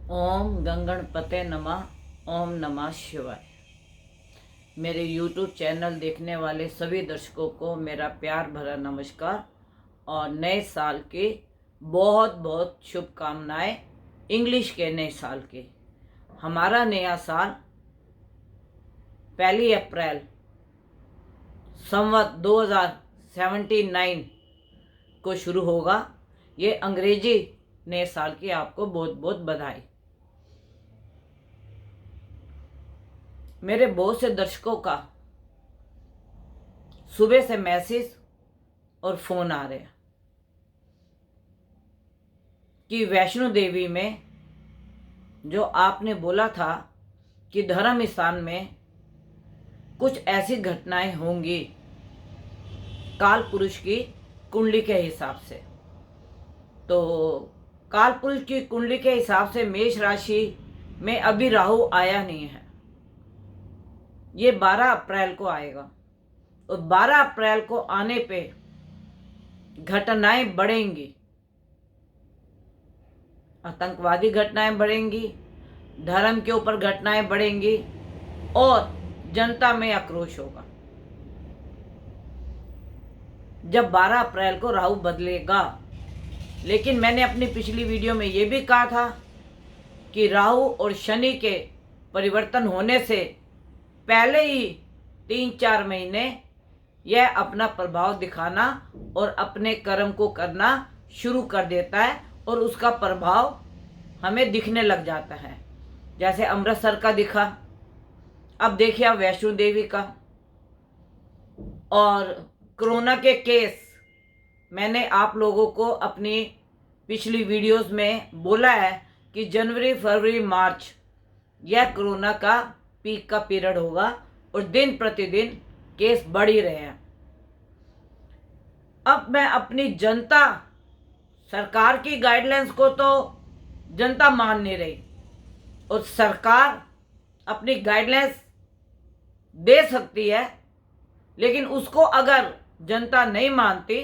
ओम गंगणपते नमः। ओम नमः शिवाय। मेरे YouTube चैनल देखने वाले सभी दर्शकों को मेरा प्यार भरा नमस्कार और नए साल की बहुत बहुत शुभकामनाएं। इंग्लिश के नए साल की। हमारा नया साल 1 अप्रैल संवत 2079 को शुरू होगा। ये अंग्रेजी नए साल की आपको बहुत बहुत बधाई। मेरे बहुत से दर्शकों का सुबह से मैसेज और फोन आ रहे हैं कि वैष्णो देवी में जो आपने बोला था कि धर्म स्थान में कुछ ऐसी घटनाएं होंगी काल पुरुष की कुंडली के हिसाब से। तो काल पुरुष की कुंडली के हिसाब से मेष राशि में अभी राहु आया नहीं है। ये 12 अप्रैल को आएगा और 12 अप्रैल को आने पे घटनाएं बढ़ेंगी। आतंकवादी घटनाएं बढ़ेंगी, धर्म के ऊपर घटनाएं बढ़ेंगी और जनता में आक्रोश होगा। जब 12 अप्रैल को राहु बदलेगा, लेकिन मैंने अपनी पिछली वीडियो में ये भी कहा था कि राहु और शनि के परिवर्तन होने से पहले ही 3-4 महीने यह अपना प्रभाव दिखाना और अपने कर्म को करना शुरू कर देता है और उसका प्रभाव हमें दिखने लग जाता है। जैसे अमृतसर का दिखा, अब देखिए आप वैष्णो देवी का। और कोरोना के केस मैंने आप लोगों को अपनी पिछली वीडियोस में बोला है कि जनवरी, फरवरी, मार्च यह कोरोना का पीक का पीरियड होगा और दिन प्रतिदिन केस बढ़ ही रहे हैं। अब मैं अपनी जनता, सरकार की गाइडलाइंस को तो जनता मान नहीं रही और सरकार अपनी गाइडलाइंस दे सकती है, लेकिन उसको अगर जनता नहीं मानती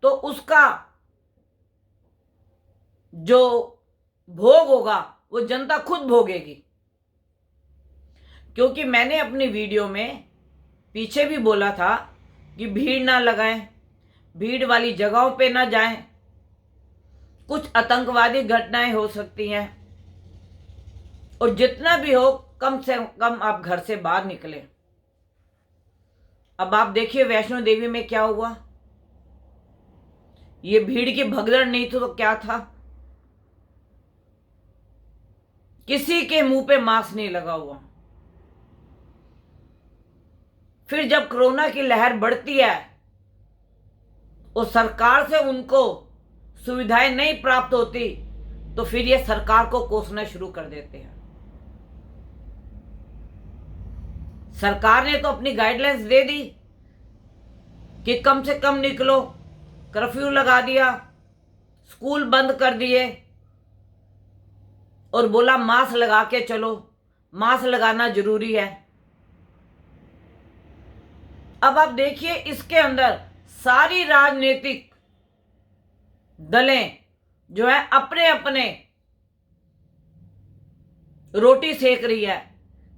तो उसका जो भोग होगा वो जनता खुद भोगेगी। क्योंकि मैंने अपनी वीडियो में पीछे भी बोला था कि भीड़ ना लगाएं, भीड़ वाली जगहों पे ना जाएं, कुछ आतंकवादी घटनाएं हो सकती हैं और जितना भी हो कम से कम आप घर से बाहर निकलें। अब आप देखिए वैष्णो देवी में क्या हुआ। ये भीड़ की भगदड़ नहीं तो क्या था? किसी के मुंह पे मास्क नहीं लगा हुआ। फिर जब कोरोना की लहर बढ़ती है और सरकार से उनको सुविधाएं नहीं प्राप्त होती तो फिर ये सरकार को कोसना शुरू कर देते हैं। सरकार ने तो अपनी गाइडलाइंस दे दी कि कम से कम निकलो, कर्फ्यू लगा दिया, स्कूल बंद कर दिए और बोला मास्क लगा के चलो, मास्क लगाना जरूरी है। अब आप देखिए इसके अंदर सारी राजनीतिक दलें जो है अपने अपने रोटी सेक रही है।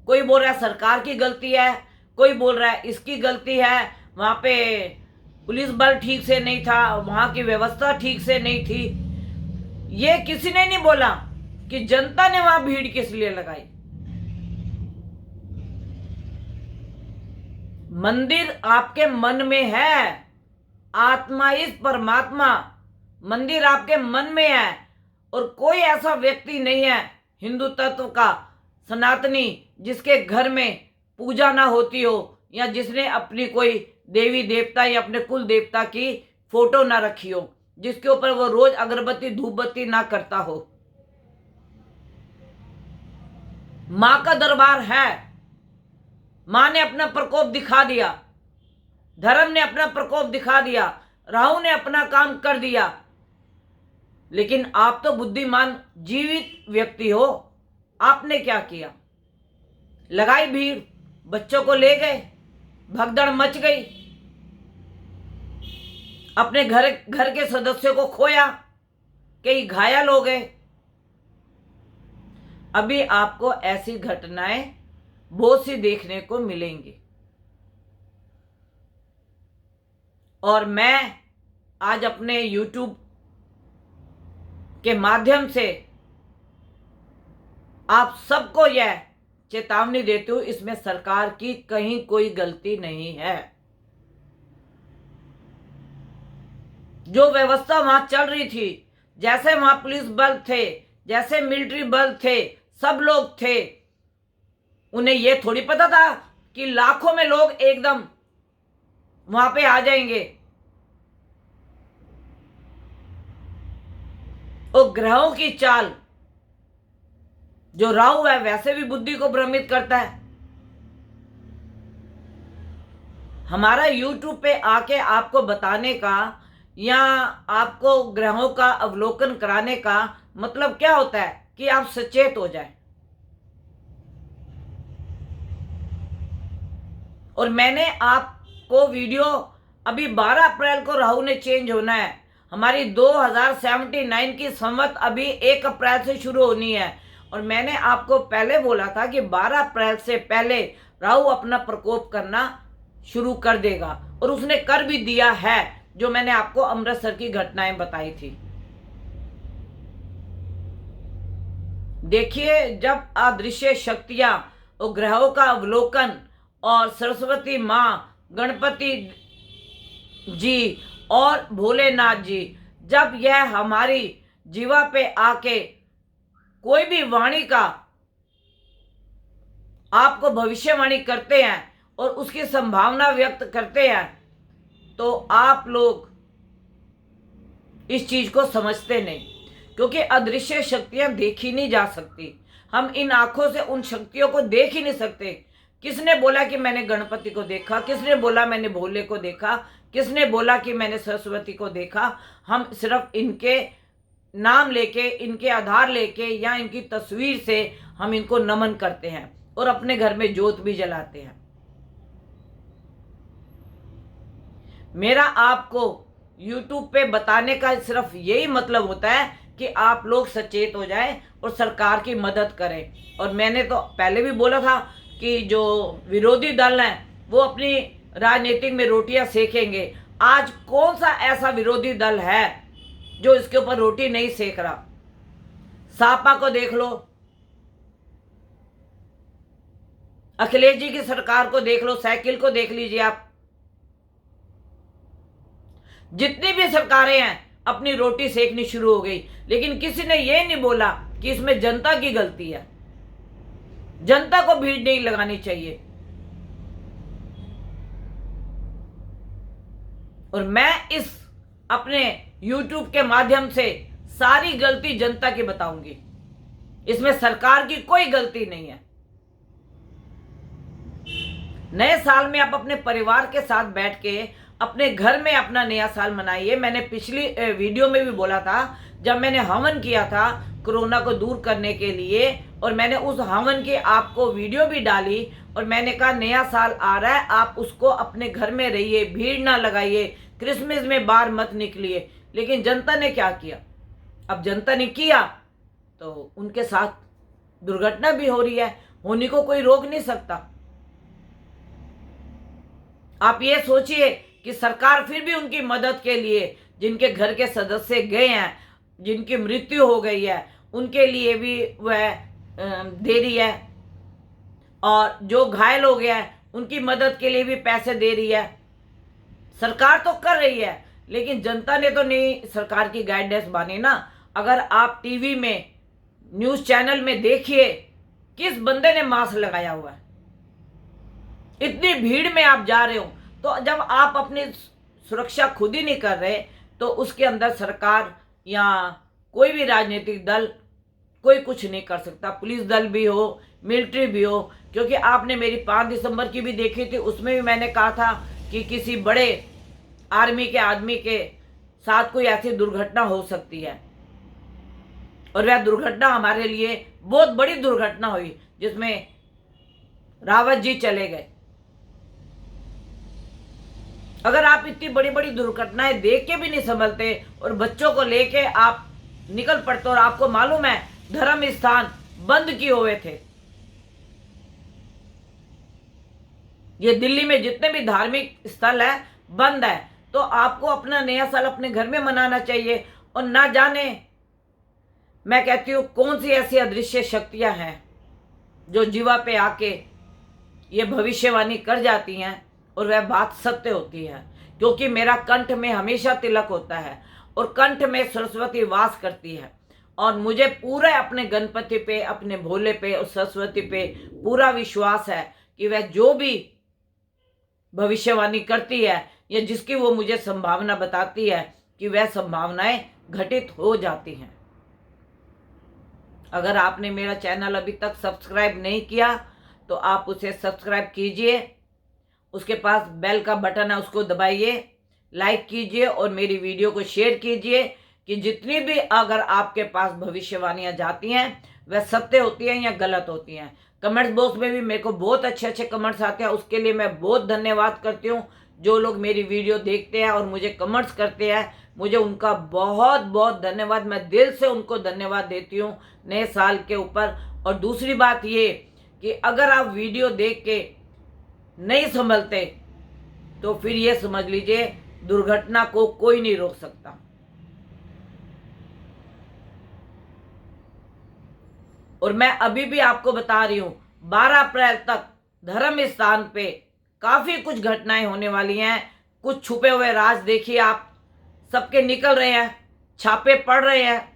कोई बोल रहा है सरकार की गलती है, कोई बोल रहा है इसकी गलती है, वहां पे पुलिस बल ठीक से नहीं था, वहां की व्यवस्था ठीक से नहीं थी। ये किसी ने नहीं बोला कि जनता ने वहां भीड़ किस लिए लगाई। मंदिर आपके मन में है, आत्मा इस परमात्मा, मंदिर आपके मन में है और कोई ऐसा व्यक्ति नहीं है हिंदू तत्व का, सनातनी, जिसके घर में पूजा ना होती हो या जिसने अपनी कोई देवी देवता या अपने कुल देवता की फोटो ना रखी हो, जिसके ऊपर वो रोज अगरबत्ती धूप बत्ती ना करता हो। मां का दरबार है, मां ने अपना प्रकोप दिखा दिया, धर्म ने अपना प्रकोप दिखा दिया, राहु ने अपना काम कर दिया। लेकिन आप तो बुद्धिमान जीवित व्यक्ति हो, आपने क्या किया? लगाई भीड़, बच्चों को ले गए, भगदड़ मच गई, अपने घर के सदस्यों को खोया, कई घायल हो गए। अभी आपको ऐसी घटनाएं बहुत सी देखने को मिलेंगी। और मैं आज अपने YouTube के माध्यम से आप सबको यह चेतावनी देती हूं, इसमें सरकार की कहीं कोई गलती नहीं है। जो व्यवस्था वहां चल रही थी, जैसे वहां पुलिस बल थे, जैसे मिलिट्री बल थे, सब लोग थे, उन्हें यह थोड़ी पता था कि लाखों में लोग एकदम वहां पे आ जाएंगे। और ग्रहों की चाल, जो राहु है वैसे भी बुद्धि को भ्रमित करता है। हमारा YouTube पे आके आपको बताने का या आपको ग्रहों का अवलोकन कराने का मतलब क्या होता है कि आप सचेत हो जाएं। और मैंने आपको वीडियो, अभी 12 अप्रैल को राहु ने चेंज होना है, हमारी 2079 की संवत अभी 1 अप्रैल से शुरू होनी है। और मैंने आपको पहले बोला था कि 12 अप्रैल से पहले राहु अपना प्रकोप करना शुरू कर देगा, और उसने कर भी दिया है, जो मैंने आपको अमृतसर की घटनाएं बताई थी। देखिए, जब अदृश्य शक्तियां और ग्रहों का अवलोकन और सरस्वती माँ, गणपति जी और भोलेनाथ जी, जब यह हमारी जीवा पे आके कोई भी वाणी का आपको भविष्यवाणी करते हैं और उसकी संभावना व्यक्त करते हैं, तो आप लोग इस चीज को समझते नहीं, क्योंकि अदृश्य शक्तियां देखी नहीं जा सकती। हम इन आंखों से उन शक्तियों को देख ही नहीं सकते। किसने बोला कि मैंने गणपति को देखा, किसने बोला मैंने भोले को देखा, किसने बोला कि मैंने सरस्वती को देखा। हम सिर्फ इनके नाम लेके, इनके आधार लेके या इनकी तस्वीर से हम इनको नमन करते हैं और अपने घर में ज्योत भी जलाते हैं। मेरा आपको YouTube पे बताने का सिर्फ यही मतलब होता है कि आप लोग सचेत हो जाएं और सरकार की मदद करें। और मैंने तो पहले भी बोला था कि जो विरोधी दल हैं वो अपनी राजनीतिक में रोटियां सेकेंगे। आज कौन सा ऐसा विरोधी दल है जो इसके ऊपर रोटी नहीं सेक रहा? सापा को देख लो, अखिलेश जी की सरकार को देख लो, साइकिल को देख लीजिए आप। जितनी भी सरकारें हैं अपनी रोटी सेकनी शुरू हो गई, लेकिन किसी ने यह नहीं बोला कि इसमें जनता की गलती है। जनता को भीड़ नहीं लगानी चाहिए। और मैं इस अपने YouTube के माध्यम से सारी गलती जनता की बताऊंगी, इसमें सरकार की कोई गलती नहीं है। नए साल में आप अपने परिवार के साथ बैठ के अपने घर में अपना नया साल मनाइए। मैंने पिछली वीडियो में भी बोला था, जब मैंने हवन किया था कोरोना को दूर करने के लिए, और मैंने उस हवन की आपको वीडियो भी डाली, और मैंने कहा नया साल आ रहा है, आप उसको अपने घर में रहिए, भीड़ ना लगाइए, क्रिसमस में बाहर मत निकलिए। लेकिन जनता ने क्या किया? अब जनता ने किया तो उनके साथ दुर्घटना भी हो रही है, होने को कोई रोक नहीं सकता। आप ये सोचिए कि सरकार फिर भी उनकी मदद के लिए, जिनके घर के सदस्य गए हैं, जिनकी मृत्यु हो गई है, उनके लिए भी वह दे रही है, और जो घायल हो गया है उनकी मदद के लिए भी पैसे दे रही है। सरकार तो कर रही है, लेकिन जनता ने तो नहीं सरकार की गाइडेंस मानी ना। अगर आप टीवी में, न्यूज़ चैनल में देखिए, किस बंदे ने मास्क लगाया हुआ है? इतनी भीड़ में आप जा रहे हो, तो जब आप अपनी सुरक्षा खुद ही नहीं कर रहे, तो उसके अंदर सरकार या कोई भी राजनीतिक दल कोई कुछ नहीं कर सकता। पुलिस दल भी हो, मिलिट्री भी हो। क्योंकि आपने मेरी 5 दिसंबर की भी देखी थी, उसमें भी मैंने कहा था कि किसी बड़े आर्मी के आदमी के साथ कोई ऐसी दुर्घटना हो सकती है, और वह दुर्घटना हमारे लिए बहुत बड़ी दुर्घटना हुई, जिसमें रावत जी चले गए। अगर आप इतनी बड़ी बड़ी दुर्घटनाएं देख के भी नहीं संभलते और बच्चों को लेके आप निकल पड़ते, और आपको मालूम है धर्म स्थान बंद किए हुए थे। ये दिल्ली में जितने भी धार्मिक स्थल है बंद है। तो आपको अपना नया साल अपने घर में मनाना चाहिए। और ना जाने, मैं कहती हूँ, कौन सी ऐसी अदृश्य शक्तियां हैं जो जीवा पे आके ये भविष्यवाणी कर जाती हैं और वह बात सत्य होती है। क्योंकि मेरा कंठ में हमेशा तिलक होता है और कंठ में सरस्वती वास करती है। और मुझे पूरा अपने गणपति पे, अपने भोले पे और सरस्वती पे पूरा विश्वास है कि वह जो भी भविष्यवाणी करती है या जिसकी वो मुझे संभावना बताती है कि वह संभावनाएं घटित हो जाती हैं। अगर आपने मेरा चैनल अभी तक सब्सक्राइब नहीं किया तो आप उसे सब्सक्राइब कीजिए। उसके पास बेल का बटन है, उसको दबाइए, लाइक कीजिए और मेरी वीडियो को शेयर कीजिए कि जितनी भी अगर आपके पास भविष्यवाणियां जाती हैं वह सत्य होती हैं या गलत होती हैं। कमेंट्स बॉक्स में भी मेरे को बहुत अच्छे अच्छे कमेंट्स आते हैं, उसके लिए मैं बहुत धन्यवाद करती हूँ। जो लोग मेरी वीडियो देखते हैं और मुझे कमेंट्स करते हैं, मुझे उनका बहुत बहुत धन्यवाद, मैं दिल से उनको धन्यवाद देती हूँ नए साल के ऊपर। और दूसरी बात ये कि अगर आप वीडियो देख के नहीं संभलते तो फिर ये समझ लीजिए दुर्घटना को कोई नहीं रोक सकता। और मैं अभी भी आपको बता रही हूं 12 अप्रैल तक धर्म स्थान पे काफी कुछ घटनाएं होने वाली हैं। कुछ छुपे हुए राज देखिए आप, सबके निकल रहे हैं, छापे पड़ रहे हैं।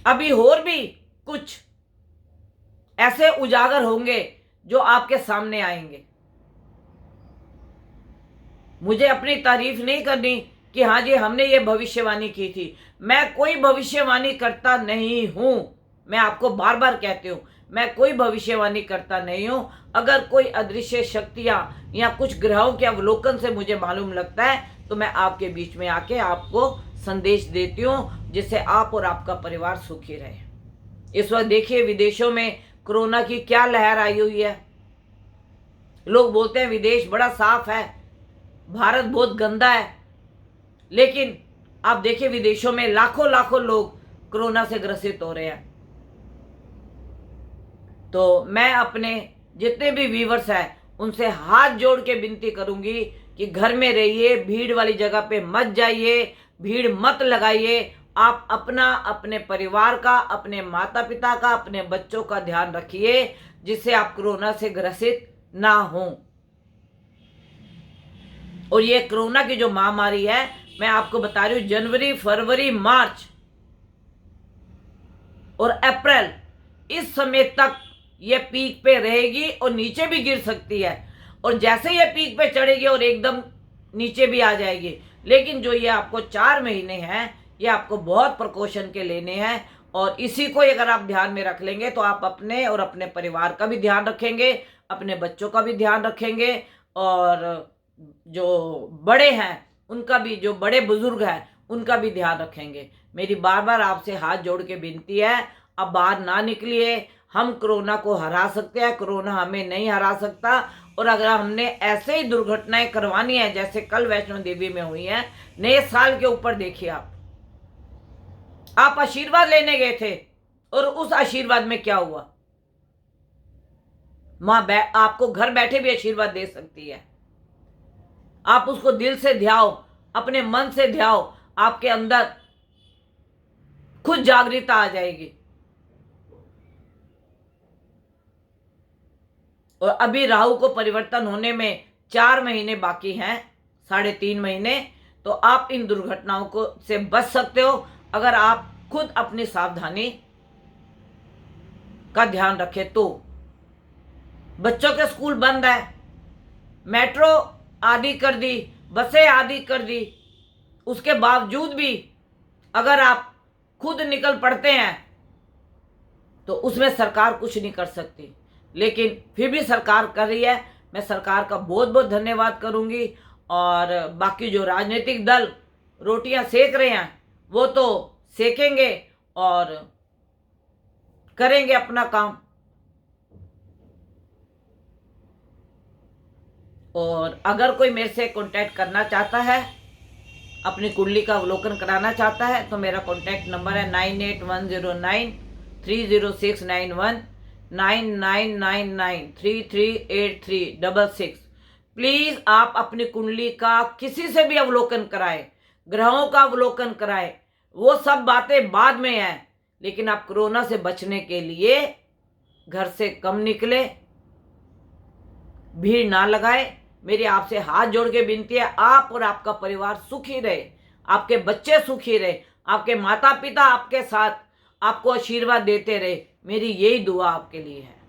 अभी और भी कुछ ऐसे उजागर होंगे जो आपके सामने आएंगे। मुझे अपनी तारीफ नहीं करनी कि हाँ जी हमने ये भविष्यवाणी की थी। मैं कोई भविष्यवाणी करता नहीं हूं। मैं आपको बार बार कहती हूं, मैं कोई भविष्यवाणी करता नहीं हूं। अगर कोई अदृश्य शक्तियां या कुछ ग्रहों के अवलोकन से मुझे मालूम लगता है तो मैं आपके बीच में आके आपको संदेश देती हूं, जिससे आप और आपका परिवार सुखी रहे। इस वक्त देखिए विदेशों में कोरोना की क्या लहर आई हुई है। लोग बोलते हैं विदेश बड़ा साफ है, भारत बहुत गंदा है, लेकिन आप देखिए विदेशों में लाखों लाखों लोग कोरोना से ग्रसित हो रहे हैं। तो मैं अपने जितने भी व्यूअर्स हैं उनसे हाथ जोड़ के विनती करूंगी कि घर में रहिए, भीड़ वाली जगह पे मत जाइए, भीड़ मत लगाइए। आप अपना, अपने परिवार का, अपने माता पिता का, अपने बच्चों का ध्यान रखिए, जिससे आप कोरोना से ग्रसित ना हो। और ये कोरोना की जो महामारी है, मैं आपको बता रही हूं, जनवरी, फरवरी, मार्च और अप्रैल, इस समय तक ये पीक पे रहेगी और नीचे भी गिर सकती है। और जैसे ये पीक पे चढ़ेगी और एकदम नीचे भी आ जाएगी। लेकिन जो ये आपको 4 महीने हैं, ये आपको बहुत प्रिकॉशन के लेने हैं। और इसी को अगर आप ध्यान में रख लेंगे तो आप अपने और अपने परिवार का भी ध्यान रखेंगे, अपने बच्चों का भी ध्यान रखेंगे, और जो बड़े हैं उनका भी, जो बड़े बुजुर्ग हैं उनका भी ध्यान रखेंगे। मेरी बार बार आपसे हाथ जोड़ के विनती है, अब बाहर ना निकलिए। हम कोरोना को हरा सकते हैं, कोरोना हमें नहीं हरा सकता। और अगर हमने ऐसे ही दुर्घटनाएं करवानी है जैसे कल वैष्णो देवी में हुई है, नए साल के ऊपर देखिए आप आशीर्वाद लेने गए थे और उस आशीर्वाद में क्या हुआ। मां आपको घर बैठे भी आशीर्वाद दे सकती है। आप उसको दिल से ध्याओ, अपने मन से ध्याओ, आपके अंदर खुद जागृता आ जाएगी। और अभी राहु को परिवर्तन होने में 4 महीने बाकी हैं, 3.5 महीने। तो आप इन दुर्घटनाओं को से बच सकते हो अगर आप खुद अपनी सावधानी का ध्यान रखें। तो बच्चों के स्कूल बंद है, मेट्रो आदि कर दी, बसें आदि कर दी, उसके बावजूद भी अगर आप खुद निकल पड़ते हैं तो उसमें सरकार कुछ नहीं कर सकती। लेकिन फिर भी सरकार कर रही है, मैं सरकार का बहुत बहुत धन्यवाद करूंगी। और बाकी जो राजनीतिक दल रोटियां सेक रहे हैं वो तो सेकेंगे और करेंगे अपना काम। और अगर कोई मेरे से कांटेक्ट करना चाहता है, अपनी कुंडली का अवलोकन कराना चाहता है, तो मेरा कांटेक्ट नंबर है 981091 30691999338366। प्लीज़ आप अपनी कुंडली का किसी से भी अवलोकन कराएं, ग्रहों का अवलोकन कराएं। वो सब बातें बाद में हैं, लेकिन आप कोरोना से बचने के लिए घर से कम निकले, भीड़ ना लगाए। मेरी आपसे हाथ जोड़ के विनती है, आप और आपका परिवार सुखी रहे, आपके बच्चे सुखी रहे, आपके माता पिता आपके साथ आपको आशीर्वाद देते रहे। मेरी यही दुआ आपके लिए है।